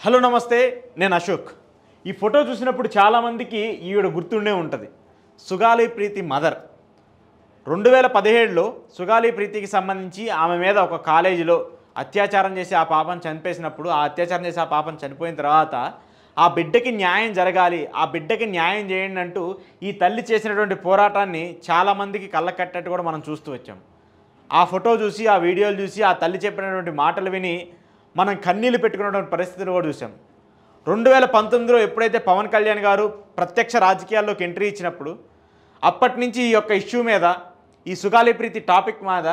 Hello నమస్తే, నేను అశోక్. ఈ ఫోటో చూసినప్పుడు చాలామందికి ఈవిడ గుర్తుండే ఉంటుంది. సుగాలి ప్రీతి మదర్. 2017లో సుగాలి ప్రీతికి సంబంధించి ఆమె మీద ఒక కాలేజీలో అత్యాచారం చేసి ఆ పాపను చంపేసినప్పుడు, ఆ అత్యాచారం చేసి ఆ పాపను చనిపోయిన తర్వాత ఆ బిడ్డకి న్యాయం జరగాలి, ఆ బిడ్డకి న్యాయం చేయండి అంటూ ఈ తల్లి చేసినటువంటి పోరాటాన్ని చాలామందికి కళ్ళకట్టినట్టు కూడా మనం చూస్తూ వచ్చాం. ఆ ఫోటో చూసి, ఆ వీడియోలు చూసి, ఆ తల్లి చెప్పినటువంటి మాటలు విని మనం కన్నీళ్లు పెట్టుకున్నటువంటి పరిస్థితులు కూడా చూసాం. 2019లో ఎప్పుడైతే పవన్ కళ్యాణ్ గారు ప్రత్యక్ష రాజకీయాల్లోకి ఎంట్రీ ఇచ్చినప్పుడు అప్పటి నుంచి ఈ యొక్క ఇష్యూ మీద, ఈ సుగాలి ప్రీతి టాపిక్ మీద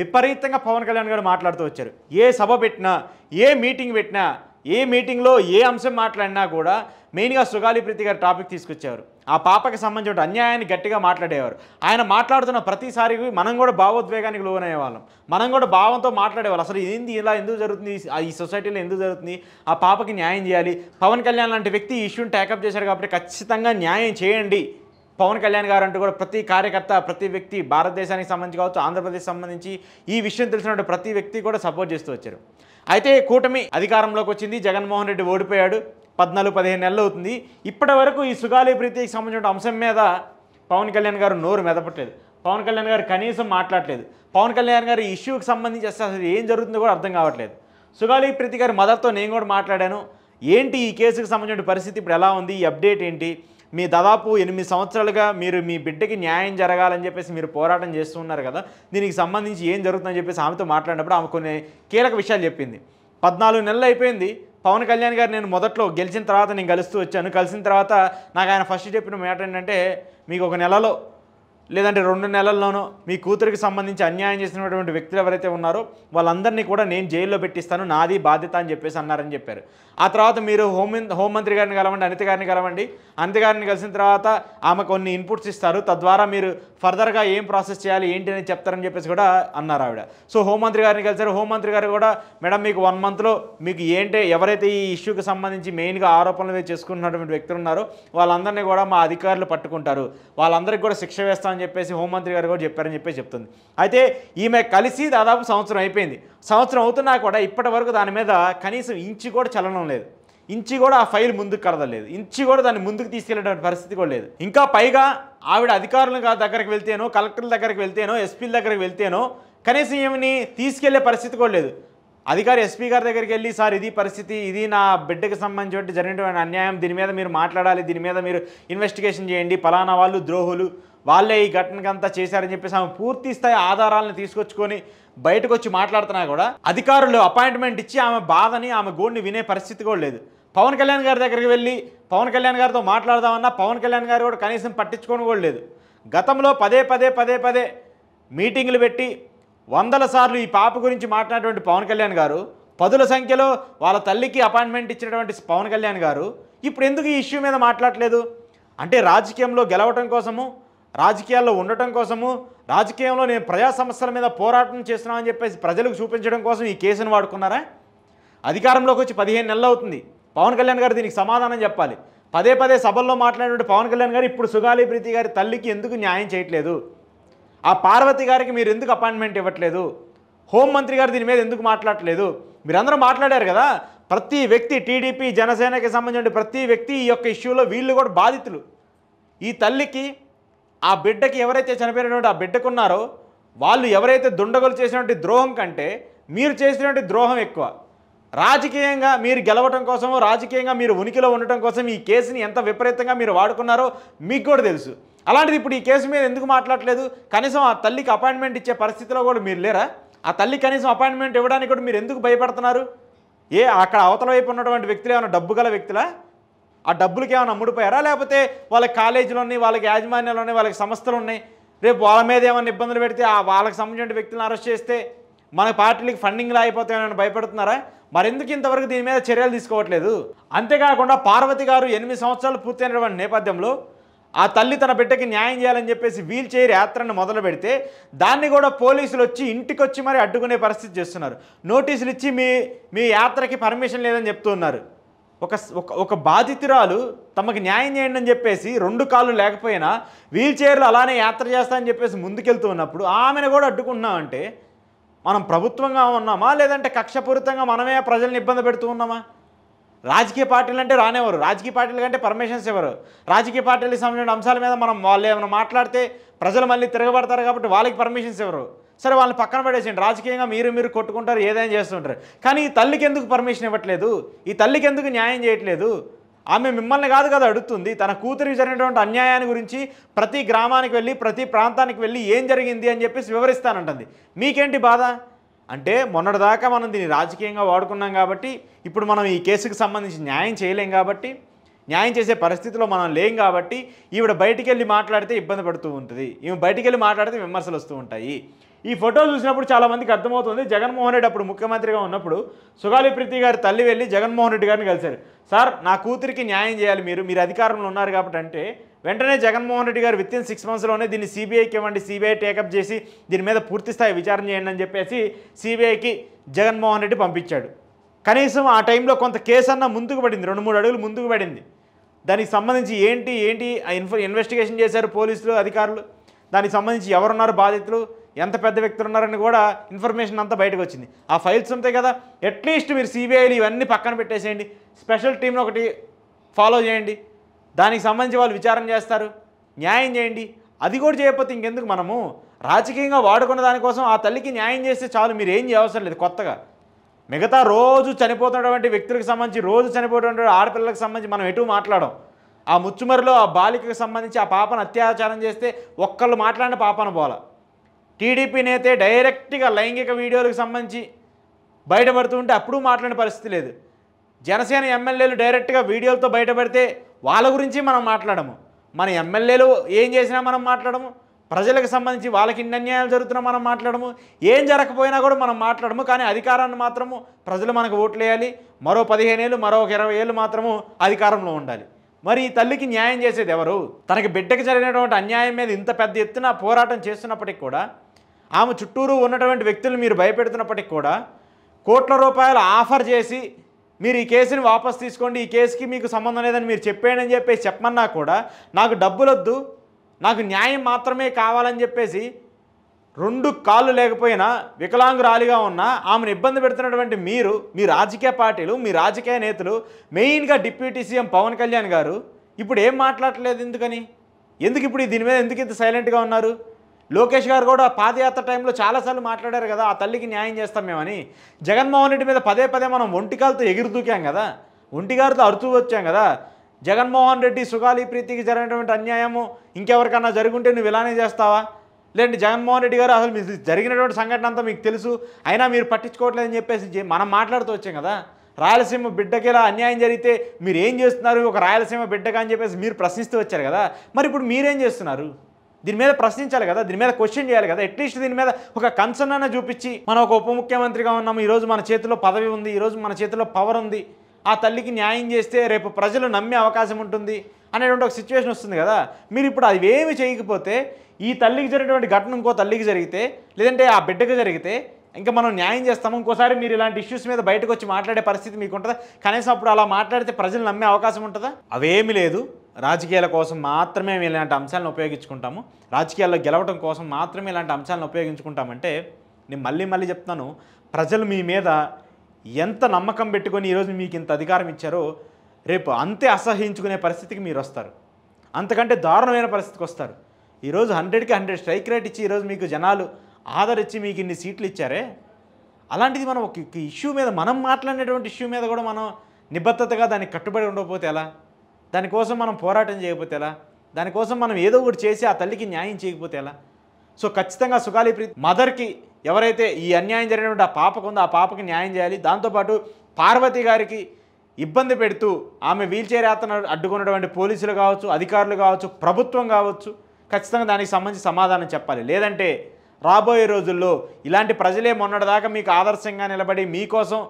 విపరీతంగా పవన్ కళ్యాణ్ గారు మాట్లాడుతూ వచ్చారు. ఏ సభ పెట్టినా, ఏ మీటింగ్ పెట్టినా, ఏ మీటింగ్లో ఏ అంశం మాట్లాడినా కూడా మెయిన్గా సుగాలి ప్రీతి గారు టాపిక్ తీసుకొచ్చేవారు. ఆ పాపకి సంబంధించిన అన్యాయాన్ని గట్టిగా మాట్లాడేవారు. ఆయన మాట్లాడుతున్న ప్రతిసారి మనం కూడా భావోద్వేగానికి లోనయ్యేవాళ్ళం. మనం కూడా భావంతో మాట్లాడేవాళ్ళం. అసలు ఏంది, ఇలా ఎందుకు జరుగుతుంది, ఈ సొసైటీలో ఎందుకు జరుగుతుంది, ఆ పాపకి న్యాయం చేయాలి. పవన్ కళ్యాణ్ లాంటి వ్యక్తి ఈ ఇష్యూని టేకప్ చేశారు కాబట్టి ఖచ్చితంగా న్యాయం చేయండి పవన్ కళ్యాణ్ గారు అంటూ కూడా ప్రతి కార్యకర్త, ప్రతి వ్యక్తి, భారతదేశానికి సంబంధించి కావచ్చు, ఆంధ్రప్రదేశ్ సంబంధించి ఈ విషయం తెలిసినటువంటి ప్రతి వ్యక్తి కూడా సపోర్ట్ చేస్తూ వచ్చారు. అయితే కూటమి అధికారంలోకి వచ్చింది, జగన్మోహన్ రెడ్డి ఓడిపోయాడు, 14-15 నెలలు అవుతుంది. ఇప్పటి వరకు ఈ సుగాలి ప్రీతికి సంబంధించిన అంశం మీద పవన్ కళ్యాణ్ గారు నోరు మెదపట్లేదు. పవన్ కళ్యాణ్ గారు కనీసం మాట్లాడలేదు. పవన్ కళ్యాణ్ గారు ఈ ఇష్యూకి సంబంధించి అసలు ఏం జరుగుతుందో కూడా అర్థం కావట్లేదు. సుగాలి ప్రీతి గారి మదర్తో నేను కూడా మాట్లాడాను. ఏంటి ఈ కేసుకు సంబంధించిన పరిస్థితి ఇప్పుడు ఎలా ఉంది, ఈ అప్డేట్ ఏంటి, మీ దాదాపు 8 సంవత్సరాలుగా మీరు మీ బిడ్డకి న్యాయం జరగాలని చెప్పేసి మీరు పోరాటం చేస్తున్నారు కదా, దీనికి సంబంధించి ఏం జరుగుతుందని చెప్పేసి ఆమెతో మాట్లాడినప్పుడు ఆమె కొన్ని కీలక విషయాలు చెప్పింది. 14 నెలలు అయిపోయింది. పవన్ కళ్యాణ్ గారు నేను మొదట్లో గెలిచిన తర్వాత నేను కలుస్తూ వచ్చాను. కలిసిన తర్వాత నాకు ఆయన ఫస్ట్ చెప్పిన మాట ఏంటంటే, మీకు 1 నెలలో లేదంటే 2 నెలల్లోనో మీ కూతురికి సంబంధించి అన్యాయం చేసినటువంటి వ్యక్తులు ఎవరైతే ఉన్నారో వాళ్ళందరినీ కూడా నేను జైల్లో పెట్టిస్తాను, నాది బాధ్యత అని చెప్పేసి అన్నారని చెప్పారు. ఆ తర్వాత మీరు హోంమంత్రి గారిని కలవండి, అనిత గారిని కలవండి. అనిత గారిని కలిసిన తర్వాత ఆమె కొన్ని ఇన్పుట్స్ ఇస్తారు, తద్వారా మీరు ఫర్దర్గా ఏం ప్రాసెస్ చేయాలి ఏంటి అని చెప్తారని చెప్పేసి కూడా అన్నారు ఆవిడ. సో హోంమంత్రి గారిని కలిసారు. హోంమంత్రి గారు కూడా మేడం మీకు 1 మంత్లో మీకు ఎవరైతే ఈ ఇష్యూకి సంబంధించి మెయిన్గా ఆరోపణలు చేసుకున్నటువంటి వ్యక్తులు ఉన్నారో వాళ్ళందరినీ కూడా మా అధికారులు పట్టుకుంటారు, వాళ్ళందరికీ కూడా శిక్ష వేస్తామని చెప్పేసి హోంమంత్రి గారు కూడా చెప్పారని చెప్పేసి చెప్తుంది. అయితే ఈమె కలిసి దాదాపు సంవత్సరం అయిపోయింది. సంవత్సరం అవుతున్నా కూడా ఇప్పటి వరకు దాని మీద కనీసం ఇంచి కూడా చలనం లేదు. ఇంచి కూడా ఆ ఫైల్ ముందుకు కదలలేదు. ఇంచి కూడా దాన్ని ముందుకు తీసుకెళ్లేటువంటి పరిస్థితి కూడా లేదు. ఇంకా పైగా ఆవిడ అధికారుల దగ్గరికి వెళ్తేనో, కలెక్టర్ల దగ్గరికి వెళ్తేనో, ఎస్పీల దగ్గరికి వెళ్తేనో కనీసం ఏమని తీసుకెళ్లే పరిస్థితి కూడా లేదు. అధికారి ఎస్పీ గారి దగ్గరికి వెళ్ళి, సార్ ఇది పరిస్థితి, ఇది నా బిడ్డకి సంబంధించి జరిగినటువంటి అన్యాయం, దీని మీద మీరు మాట్లాడాలి, దీని మీద మీరు ఇన్వెస్టిగేషన్ చేయండి, పలానా వాళ్ళు ద్రోహులు, వాళ్ళే ఈ ఘటనకంతా చేశారని చెప్పేసి ఆమె పూర్తి స్థాయి ఆధారాలను తీసుకొచ్చుకొని బయటకు వచ్చి మాట్లాడుతున్నా కూడా అధికారులు అపాయింట్మెంట్ ఇచ్చి ఆమె బాధని, ఆమె గోడిని వినే పరిస్థితి కూడా లేదు. పవన్ కళ్యాణ్ గారి దగ్గరికి వెళ్ళి పవన్ కళ్యాణ్ గారితో మాట్లాడదామన్నా పవన్ కళ్యాణ్ గారు కూడా కనీసం పట్టించుకోని కూడా లేదు. గతంలో పదే మీటింగులు పెట్టి 100 సార్లు ఈ పాప గురించి మాట్లాడినటువంటి పవన్ కళ్యాణ్ గారు, 10ల సంఖ్యలో వాళ్ళ తల్లికి అపాయింట్మెంట్ ఇచ్చినటువంటి పవన్ కళ్యాణ్ గారు ఇప్పుడు ఎందుకు ఈ ఇష్యూ మీద మాట్లాడలేదు? అంటే రాజకీయంలో గెలవటం కోసము, రాజకీయాల్లో ఉండటం కోసము, రాజకీయంలో నేను ప్రజా సమస్యల మీద పోరాటం చేస్తున్నామని చెప్పేసి ప్రజలకు చూపించడం కోసం ఈ కేసును వాడుకున్నారా? అధికారంలోకి వచ్చి 15 నెలలు అవుతుంది. పవన్ కళ్యాణ్ గారు దీనికి సమాధానం చెప్పాలి. పదే సభల్లో మాట్లాడినటువంటి పవన్ కళ్యాణ్ గారు ఇప్పుడు సుగాలి ప్రీతి గారి తల్లికి ఎందుకు న్యాయం చేయట్లేదు? ఆ పార్వతి గారికి మీరు ఎందుకు అపాయింట్మెంట్ ఇవ్వట్లేదు? హోంమంత్రి గారు దీని మీద ఎందుకు మాట్లాడట్లేదు? మీరందరూ మాట్లాడారు కదా, ప్రతి వ్యక్తి, టీడీపీ, జనసేనకి సంబంధించిన ప్రతి వ్యక్తి ఈ యొక్క ఇష్యూలో వీళ్ళు కూడా బాధితులు. ఈ తల్లికి, ఆ బిడ్డకి ఎవరైతే చనిపోయినటువంటి ఆ బిడ్డకున్నారో వాళ్ళు ఎవరైతే దుండగులు చేసినటువంటి ద్రోహం కంటే మీరు చేసినటువంటి ద్రోహం ఎక్కువ. రాజకీయంగా మీరు గెలవటం కోసమో, రాజకీయంగా మీరు ఉనికిలో ఉండటం కోసం ఈ కేసుని ఎంత విపరీతంగా మీరు వాడుకున్నారో మీకు కూడా తెలుసు. అలాంటిది ఇప్పుడు ఈ కేసు మీద ఎందుకు మాట్లాడలేదు? కనీసం ఆ తల్లికి అపాయింట్మెంట్ ఇచ్చే పరిస్థితిలో కూడా మీరు లేరా? ఆ తల్లి కనీసం అపాయింట్మెంట్ ఇవ్వడానికి కూడా మీరు ఎందుకు భయపడుతున్నారు? అక్కడ అవతల వైపు ఉన్నటువంటి వ్యక్తులు ఏమైనా డబ్బు గల వ్యక్తులా? ఆ డబ్బులకి ఏమైనా అమ్ముడిపోయారా? లేకపోతే వాళ్ళకి కాలేజీలు ఉన్నాయి, వాళ్ళకి యాజమాన్యాలు ఉన్నాయి, వాళ్ళకి సంస్థలు ఉన్నాయి, రేపు వాళ్ళ మీద ఏమైనా ఇబ్బందులు పెడితే వాళ్ళకి సంబంధించిన వ్యక్తులను అరెస్ట్ చేస్తే మన పార్టీలకి ఫండింగ్లు అయిపోతాయని భయపడుతున్నారా? మరెందుకు ఇంతవరకు దీని మీద చర్యలు తీసుకోవట్లేదు? అంతేకాకుండా పార్వతి గారు 8 సంవత్సరాలు పూర్తయినటువంటి నేపథ్యంలో ఆ తల్లి తన బిడ్డకి న్యాయం చేయాలని చెప్పేసి వీల్ చైర్ యాత్రను మొదలు పెడితే దాన్ని కూడా పోలీసులు వచ్చి ఇంటికి వచ్చి మరి అడ్డుకునే పరిస్థితి చేస్తున్నారు. నోటీసులు ఇచ్చి మీ యాత్రకి పర్మిషన్ లేదని చెప్తున్నారు. ఒక బాధితురాలు తమకు న్యాయం చేయండి అని చెప్పేసి 2 కాళ్ళు లేకపోయినా వీల్ చైర్లు అలానే యాత్ర చేస్తానని చెప్పేసి ముందుకెళ్తూ ఉన్నప్పుడు ఆమెను కూడా అడ్డుకుంటున్నామంటే మనం ప్రభుత్వంగా ఉన్నామా, లేదంటే కక్షపూరితంగా మనమే ప్రజల్ని ఇబ్బంది పెడుతూ ఉన్నామా? రాజకీయ పార్టీలు అంటే రానేవారు, రాజకీయ పార్టీల కంటే పర్మిషన్స్ ఇవ్వరు. రాజకీయ పార్టీలకు సంబంధించిన అంశాల మీద వాళ్ళు ఏమైనా మాట్లాడితే ప్రజలు మళ్ళీ తిరగబడతారు కాబట్టి వాళ్ళకి పర్మిషన్స్ ఇవ్వరు. సరే వాళ్ళని పక్కన పడేసేయండి, రాజకీయంగా మీరు కొట్టుకుంటారు, ఏదైనా చేస్తుంటారు. కానీ ఈ తల్లికి ఎందుకు పర్మిషన్ ఇవ్వట్లేదు? ఈ తల్లికి ఎందుకు న్యాయం చేయట్లేదు? ఆమె మిమ్మల్ని కాదు కదా అడుగుతుంది, తన కూతురికి జరిగినటువంటి అన్యాయాన్ని గురించి ప్రతి గ్రామానికి వెళ్ళి ప్రతి ప్రాంతానికి వెళ్ళి ఏం జరిగింది అని చెప్పేసి వివరిస్తానంటుంది. మీకేంటి బాధ? అంటే మొన్నటిదాకా మనం దీన్ని రాజకీయంగా వాడుకున్నాం కాబట్టి ఇప్పుడు మనం ఈ కేసుకు సంబంధించి న్యాయం చేయలేం కాబట్టి, న్యాయం చేసే పరిస్థితిలో మనం లేం కాబట్టి ఈవిడ బయటికి వెళ్ళి మాట్లాడితే ఇబ్బంది పడుతూ ఉంటుంది, ఈమె బయటికి వెళ్ళి మాట్లాడితే విమర్శలు వస్తూ ఉంటాయి. ఈ ఫోటో చూసినప్పుడు చాలామందికి అర్థమవుతుంది, జగన్మోహన్ రెడ్డి అప్పుడు ముఖ్యమంత్రిగా ఉన్నప్పుడు సుగాలి ప్రీతి గారి తల్లి వెళ్ళి జగన్మోహన్ రెడ్డి గారిని కలిశారు. సార్ నా కూతురికి న్యాయం చేయాలి, మీరు అధికారంలో ఉన్నారు కాబట్టి అంటే వెంటనే జగన్మోహన్ రెడ్డి గారు విత్ ఇన్ 6 monthsలోనే దీన్ని సిబిఐకి ఇవ్వండి, సిబిఐ టేకప్ చేసి దీని మీద పూర్తిస్థాయి విచారణ చేయండి అని చెప్పేసి సిబిఐకి జగన్మోహన్ రెడ్డి పంపించాడు. కనీసం ఆ టైంలో కొంత కేసు అన్న ముందుకు పడింది, 2-3 అడుగులు ముందుకు పడింది. దానికి సంబంధించి ఏంటి ఇన్వెస్టిగేషన్ చేశారు పోలీసులు అధికారులు, దానికి సంబంధించి ఎవరున్నారు బాధితులు, ఎంత పెద్ద వ్యక్తులు ఉన్నారని కూడా ఇన్ఫర్మేషన్ అంతా బయటకు వచ్చింది. ఆ ఫైల్స్ ఉంటాయి కదా, అట్లీస్ట్ మీరు సిబిఐలు ఇవన్నీ పక్కన పెట్టేసేయండి, స్పెషల్ టీంను ఒకటి ఫాలో చేయండి, దానికి సంబంధించి వాళ్ళు విచారణ చేస్తారు, న్యాయం చేయండి. అది కూడా చేయకపోతే ఇంకెందుకు? మనము రాజకీయంగా వాడుకున్న దానికోసం ఆ తల్లికి న్యాయం చేస్తే చాలు, మీరు ఏం చేయవసరం లేదు కొత్తగా. మిగతా రోజు చనిపోతున్నటువంటి వ్యక్తులకు సంబంధించి, రోజు చనిపోతున్నటువంటి ఆడపిల్లలకు సంబంధించి మనం ఎటు మాట్లాడం. ఆ ముచ్చుమరిలో ఆ బాలికకు సంబంధించి ఆ పాపను అత్యాచారం చేస్తే ఒక్కళ్ళు మాట్లాడిన పాపను పోల. టీడీపీ నేతే డైరెక్ట్గా లైంగిక వీడియోలకు సంబంధించి బయటపడుతుంటే అప్పుడు మాట్లాడిన పరిస్థితి లేదు. జనసేన ఎమ్మెల్యేలు డైరెక్ట్గా వీడియోలతో బయటపడితే వాళ్ళ గురించి మనం మాట్లాడము. మన ఎమ్మెల్యేలు ఏం చేసినా మనం మాట్లాడము, ప్రజలకు సంబంధించి వాళ్ళకి ఇన్ని అన్యాయాలు జరుగుతున్నా మనం మాట్లాడము, ఏం జరగకపోయినా కూడా మనం మాట్లాడము. కానీ అధికారాన్ని మాత్రము ప్రజలు మనకు ఓట్లు వేయాలి, మరో 15 ఏళ్ళు మరో 20 ఏళ్ళు మాత్రము అధికారంలో ఉండాలి. మరి ఈ తల్లికి న్యాయం చేసేది ఎవరు? తనకి బిడ్డకి జరిగినటువంటి అన్యాయం మీద ఇంత పెద్ద ఎత్తున పోరాటం చేస్తున్నప్పటికి కూడా, ఆమె చుట్టూరు ఉన్నటువంటి వ్యక్తులు మీరు భయపెడుతున్నప్పటికి కూడా, కోట్ల రూపాయలు ఆఫర్ చేసి మీరు ఈ కేసుని వాపసు తీసుకోండి, ఈ కేసుకి మీకు సంబంధం లేదని మీరు చెప్పేయని చెప్పేసి చెప్పమన్నా కూడా నాకు డబ్బులొద్దు, నాకు న్యాయం మాత్రమే కావాలని చెప్పేసి 2 కాళ్ళు లేకపోయినా వికలాంగురాలిగా ఉన్న ఆమెను ఇబ్బంది పెడుతున్నటువంటి మీ రాజకీయ పార్టీలు, మీ రాజకీయ నేతలు, మెయిన్గా డిప్యూటీ సీఎం పవన్ కళ్యాణ్ గారు ఇప్పుడు ఏం మాట్లాడలేదు? ఎందుకు ఇప్పుడు దీని మీద ఎందుకు ఇంత సైలెంట్గా ఉన్నారు? లోకేష్ గారు కూడా పాదయాత్ర టైంలో చాలాసార్లు మాట్లాడారు కదా, ఆ తల్లికి న్యాయం చేస్తాం మేమని. జగన్మోహన్ రెడ్డి మీద పదే మనం ఒంటికాలతో ఎగురు దూకాం కదా, ఒంటిగారితో అరుతూ వచ్చాం కదా. జగన్మోహన్ రెడ్డి సుగాలి ప్రీతికి జరిగినటువంటి అన్యాయము ఇంకెవరికన్నా జరుగుంటే నువ్వు ఇలానే చేస్తావా? లేదంటే జగన్మోహన్ రెడ్డి గారు అసలు మీకు జరిగినటువంటి సంఘటన అంతా మీకు తెలుసు, అయినా మీరు పట్టించుకోవట్లేదని చెప్పేసి మనం మాట్లాడుతూ వచ్చాం కదా. రాయలసీమ బిడ్డకి ఇలా అన్యాయం జరిగితే మీరు ఏం చేస్తున్నారు, ఒక రాయలసీమ బిడ్డగా అని చెప్పేసి మీరు ప్రశ్నిస్తూ వచ్చారు కదా. మరి ఇప్పుడు మీరేం చేస్తున్నారు? దీని మీద ప్రశ్నించాలి కదా, దీని మీద క్వశ్చన్ చేయాలి కదా. అట్లీస్ట్ దీని మీద ఒక కన్సర్న్ అన్న చూపించి, మనం ఒక ఉప ముఖ్యమంత్రిగా ఉన్నాము, ఈరోజు మన చేతిలో పదవి ఉంది, ఈరోజు మన చేతిలో పవర్ ఉంది, ఆ తల్లికి న్యాయం చేస్తే రేపు ప్రజలు నమ్మే అవకాశం ఉంటుంది అనేటువంటి ఒక సిచ్యువేషన్ వస్తుంది కదా. మీరు ఇప్పుడు అవేమి చేయకపోతే, ఈ తల్లికి జరిగినటువంటి ఘటన ఇంకో తల్లికి జరిగితే, లేదంటే ఆ బిడ్డకు జరిగితే ఇంకా మనం న్యాయం చేస్తాము, ఇంకోసారి మీరు ఇలాంటి ఇష్యూస్ మీద బయటకు వచ్చి మాట్లాడే పరిస్థితి మీకు ఉంటుందా? కనీసం అప్పుడు అలా మాట్లాడితే ప్రజలు నమ్మే అవకాశం ఉంటుందా? అవేమీ లేదు. రాజకీయాల కోసం మాత్రమే ఇలాంటి అంశాలను ఉపయోగించుకుంటాము, రాజకీయాల్లో గెలవడం కోసం మాత్రమే ఇలాంటి అంశాలను ఉపయోగించుకుంటామంటే, నేను మళ్ళీ చెప్తాను, ప్రజలు మీ మీద ఎంత నమ్మకం పెట్టుకొని ఈరోజు మీకు ఇంత అధికారం ఇచ్చారో, రేపు అంతే అసహించుకునే పరిస్థితికి మీరు వస్తారు, అంతకంటే దారుణమైన పరిస్థితికి వస్తారు. ఈరోజు 100కి 100 స్ట్రైక్ రేట్ ఇచ్చి ఈరోజు మీకు జనాలు ఆదరించి మీకు ఇన్ని సీట్లు ఇచ్చారే, అలాంటిది మనం ఒక ఇష్యూ మీద, మనం మాట్లాడినటువంటి ఇష్యూ మీద కూడా మనం నిబద్ధతగా దానికి కట్టుబడి ఉండకపోతే ఎలా? దానికోసం మనం పోరాటం చేయకపోతే ఎలా? దానికోసం మనం ఏదో ఒకటి చేసి ఆ తల్లికి న్యాయం చేయకపోతే ఎలా? సో ఖచ్చితంగా సుగాలి ప్రీతి మదర్కి ఎవరైతే ఈ అన్యాయం జరిగినటువంటి ఆ పాపకు ఉందో ఆ పాపకి న్యాయం చేయాలి. దాంతోపాటు పార్వతి గారికి ఇబ్బంది పెడుతూ ఆమె వీల్చైర్ యాత్రను అడ్డుకున్నటువంటి పోలీసులు కావచ్చు, అధికారులు కావచ్చు, ప్రభుత్వం కావచ్చు, ఖచ్చితంగా దానికి సంబంధించి సమాధానం చెప్పాలి. లేదంటే రాబోయే రోజుల్లో ఇలాంటి ప్రజలే మొన్నటిదాకా మీకు ఆదర్శంగా నిలబడి మీకోసం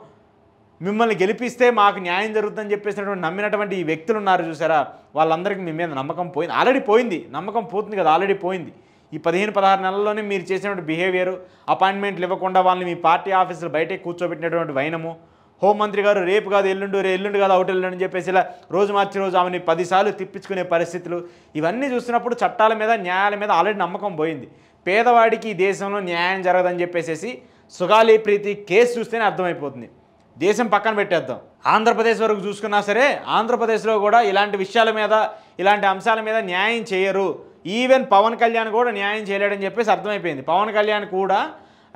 మిమ్మల్ని గెలిపిస్తే మాకు న్యాయం జరుగుతుందని చెప్పేసినటువంటి నమ్మినటువంటి ఈ వ్యక్తులు ఉన్నారు చూసారా, వాళ్ళందరికీ మీ మీద నమ్మకం పోయింది. ఆల్రెడీ పోయింది, నమ్మకం పోతుంది కదా, ఆల్రెడీ పోయింది. ఈ 15-16 నెలల్లోనే మీరు చేసినటువంటి బిహేవియరు, అపాయింట్మెంట్లు ఇవ్వకుండా వాళ్ళని మీ పార్టీ ఆఫీసులు బయటే కూర్చోబెట్టినటువంటి వైనము, హోంమంత్రి గారు రేపు కాదు ఎల్లుండి కాదు అవుట్ ఎల్లుండి అని చెప్పేసి ఇలా రోజు మార్చి రోజు ఆమెని 10 సార్లు తిప్పించుకునే పరిస్థితులు, ఇవన్నీ చూసినప్పుడు చట్టాల మీద న్యాయాల మీద ఆల్రెడీ నమ్మకం పోయింది. పేదవాడికి ఈ దేశంలో న్యాయం జరగదని చెప్పేసి సుగాలి ప్రీతి కేసు చూస్తేనే అర్థమైపోతుంది. దేశం పక్కన పెట్టేద్దాం, ఆంధ్రప్రదేశ్ వరకు చూసుకున్నా సరే ఆంధ్రప్రదేశ్లో కూడా ఇలాంటి విషయాల మీద ఇలాంటి అంశాల మీద న్యాయం చేయరు. ఈవెన్ పవన్ కళ్యాణ్ కూడా న్యాయం చేయలేడని చెప్పేసి అర్థమైపోయింది. పవన్ కళ్యాణ్ కూడా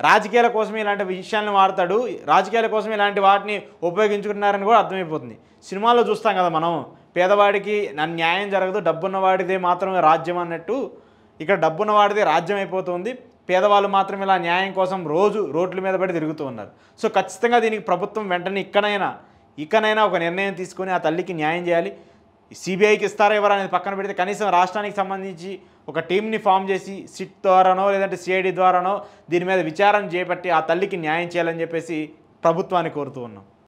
రాజకీయాల కోసం ఇలాంటి విషయాలను వాడతాడు, రాజకీయాల కోసం ఇలాంటి వాటిని ఉపయోగించుకుంటున్నారని కూడా అర్థమైపోతుంది. సినిమాల్లో చూస్తాం కదా మనం, పేదవాడికి నన్ను న్యాయం జరగదు, డబ్బున్నవాడిదే మాత్రమే రాజ్యం అన్నట్టు ఇక్కడ డబ్బున్నవాడిదే రాజ్యం అయిపోతుంది. పేదవాళ్ళు మాత్రం ఇలా న్యాయం కోసం రోజు రోడ్ల మీద పడి తిరుగుతూ ఉన్నారు. సో ఖచ్చితంగా దీనికి ప్రభుత్వం వెంటనే ఇకనైనా ఒక నిర్ణయం తీసుకొని ఆ తల్లికి న్యాయం చేయాలి. సిబిఐకి ఇస్తారా ఎవరు అనేది పక్కన పెడితే కనీసం రాష్ట్రానికి సంబంధించి ఒక టీంని ఫామ్ చేసి సిట్ ద్వారానో లేదంటే సిఐడి ద్వారానో దీని మీద విచారణ చేపట్టి ఆ తల్లికి న్యాయం చేయాలని చెప్పేసి ప్రభుత్వాన్ని కోరుతూ ఉన్నాం.